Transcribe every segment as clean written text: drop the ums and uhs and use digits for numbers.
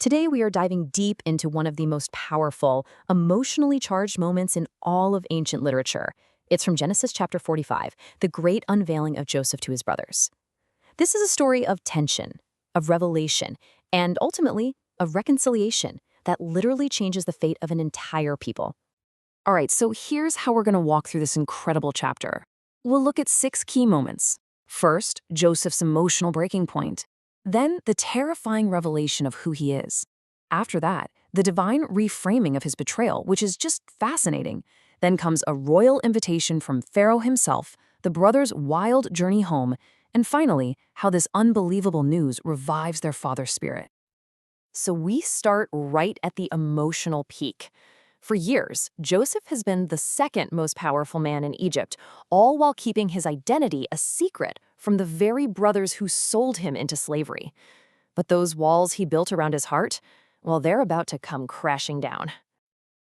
Today, we are diving deep into one of the most powerful, emotionally charged moments in all of ancient literature. It's from Genesis chapter 45, the great unveiling of Joseph to his brothers. This is a story of tension, of revelation, and ultimately, of reconciliation that literally changes the fate of an entire people. All right, so here's how we're going to walk through this incredible chapter. We'll look at 6 key moments. First, Joseph's emotional breaking point. Then, the terrifying revelation of who he is. After that, the divine reframing of his betrayal, which is just fascinating. Then comes a royal invitation from Pharaoh himself, the brothers' wild journey home, and finally, how this unbelievable news revives their father's spirit. So we start right at the emotional peak. For years, Joseph has been the second most powerful man in Egypt, all while keeping his identity a secret from the very brothers who sold him into slavery. But those walls he built around his heart, well, they're about to come crashing down.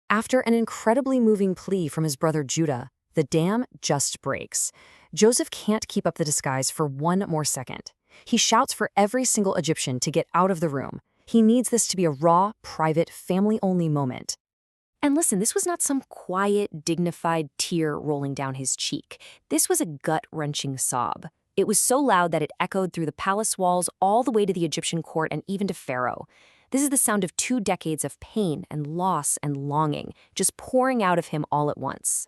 After an incredibly moving plea from his brother Judah, the dam just breaks. Joseph can't keep up the disguise for one more second. He shouts for every single Egyptian to get out of the room. He needs this to be a raw, private, family-only moment. And listen, this was not some quiet, dignified tear rolling down his cheek. This was a gut-wrenching sob. It was so loud that it echoed through the palace walls all the way to the Egyptian court and even to Pharaoh. This is the sound of 2 decades of pain and loss and longing, just pouring out of him all at once.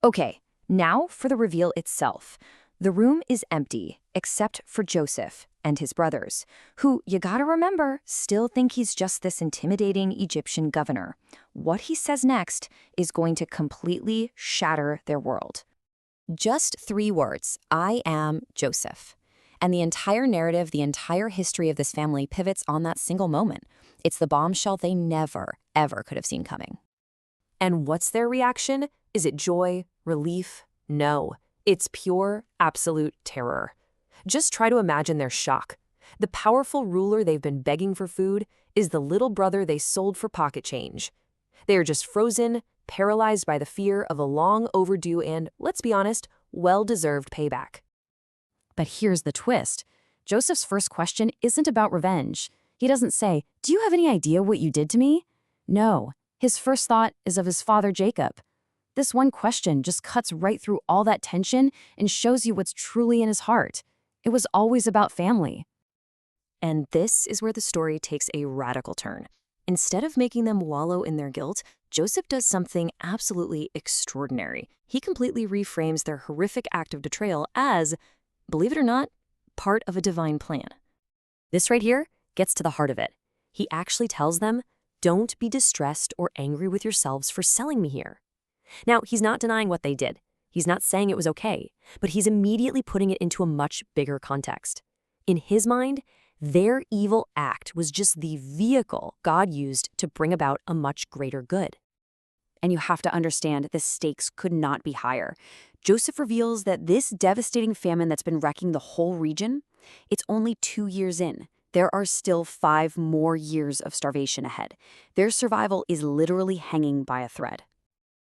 Okay, now for the reveal itself. The room is empty, except for Joseph and his brothers, who, you gotta remember, still think he's just this intimidating Egyptian governor. What he says next is going to completely shatter their world. Just 3 words, I am Joseph. And the entire narrative, the entire history of this family pivots on that single moment. It's the bombshell they never, ever could have seen coming. And what's their reaction? Is it joy, relief? No. It's pure, absolute terror. Just try to imagine their shock. The powerful ruler they've been begging for food is the little brother they sold for pocket change. They are just frozen, paralyzed by the fear of a long overdue and, let's be honest, well-deserved payback. But here's the twist. Joseph's first question isn't about revenge. He doesn't say, "Do you have any idea what you did to me?" No, his first thought is of his father Jacob. This one question just cuts right through all that tension and shows you what's truly in his heart. It was always about family. And this is where the story takes a radical turn. Instead of making them wallow in their guilt, Joseph does something absolutely extraordinary. He completely reframes their horrific act of betrayal as, believe it or not, part of a divine plan. This right here gets to the heart of it. He actually tells them, don't be distressed or angry with yourselves for selling me here. Now, he's not denying what they did. He's not saying it was okay, but he's immediately putting it into a much bigger context. In his mind, their evil act was just the vehicle God used to bring about a much greater good. And you have to understand the stakes could not be higher. Joseph reveals that this devastating famine that's been wrecking the whole region, it's only 2 years in. There are still 5 more years of starvation ahead. Their survival is literally hanging by a thread.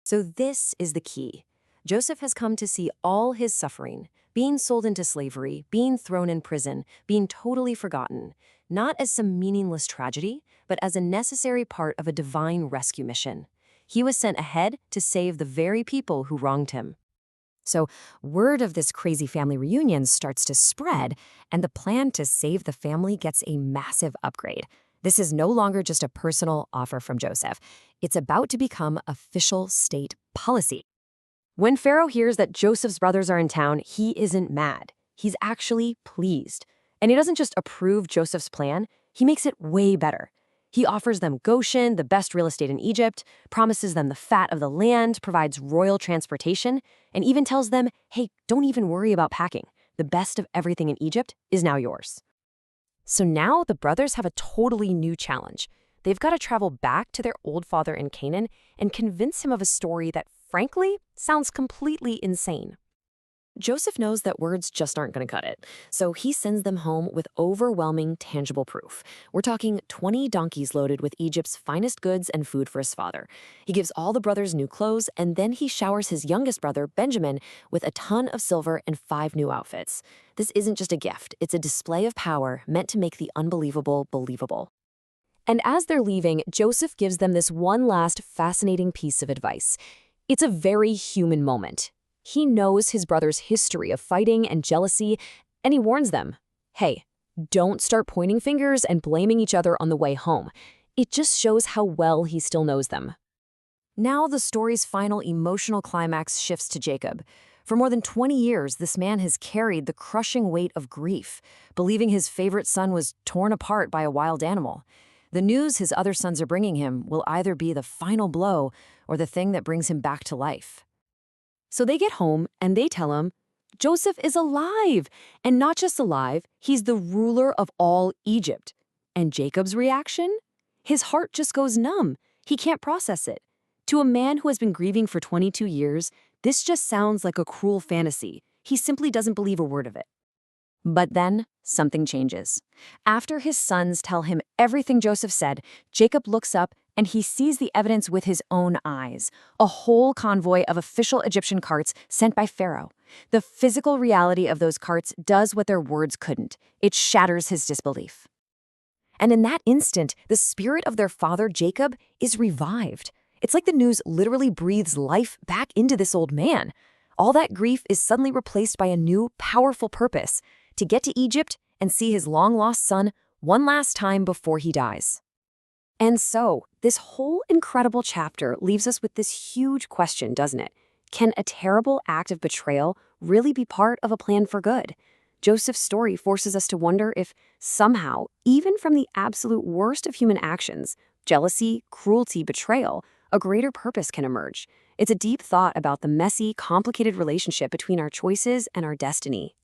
So this is the key. Joseph has come to see all his suffering, being sold into slavery, being thrown in prison, being totally forgotten, not as some meaningless tragedy, but as a necessary part of a divine rescue mission. He was sent ahead to save the very people who wronged him. So word of this crazy family reunion starts to spread, and the plan to save the family gets a massive upgrade. This is no longer just a personal offer from Joseph. It's about to become official state policy. When Pharaoh hears that Joseph's brothers are in town, he isn't mad. He's actually pleased. And he doesn't just approve Joseph's plan, he makes it way better. He offers them Goshen, the best real estate in Egypt, promises them the fat of the land, provides royal transportation, and even tells them, hey, don't even worry about packing. The best of everything in Egypt is now yours. So now the brothers have a totally new challenge. They've got to travel back to their old father in Canaan and convince him of a story that, frankly, sounds completely insane. Joseph knows that words just aren't going to cut it, so he sends them home with overwhelming, tangible proof. We're talking 20 donkeys loaded with Egypt's finest goods and food for his father. He gives all the brothers new clothes, and then he showers his youngest brother, Benjamin, with a ton of silver and 5 new outfits. This isn't just a gift, it's a display of power meant to make the unbelievable believable. And as they're leaving, Joseph gives them this one last fascinating piece of advice. It's a very human moment. He knows his brother's history of fighting and jealousy, and he warns them, hey, don't start pointing fingers and blaming each other on the way home. It just shows how well he still knows them. Now the story's final emotional climax shifts to Jacob. For more than 20 years, this man has carried the crushing weight of grief, believing his favorite son was torn apart by a wild animal. The news his other sons are bringing him will either be the final blow or the thing that brings him back to life. So they get home and they tell him, Joseph is alive! And not just alive, he's the ruler of all Egypt. And Jacob's reaction? His heart just goes numb. He can't process it. To a man who has been grieving for 22 years, this just sounds like a cruel fantasy. He simply doesn't believe a word of it. But then, something changes. After his sons tell him everything Joseph said, Jacob looks up and he sees the evidence with his own eyes. A whole convoy of official Egyptian carts sent by Pharaoh. The physical reality of those carts does what their words couldn't. It shatters his disbelief. And in that instant, the spirit of their father, Jacob, is revived. It's like the news literally breathes life back into this old man. All that grief is suddenly replaced by a new, powerful purpose: to get to Egypt and see his long-lost son one last time before he dies. And so, this whole incredible chapter leaves us with this huge question, doesn't it? Can a terrible act of betrayal really be part of a plan for good? Joseph's story forces us to wonder if, somehow, even from the absolute worst of human actions, jealousy, cruelty, betrayal, a greater purpose can emerge. It's a deep thought about the messy, complicated relationship between our choices and our destiny.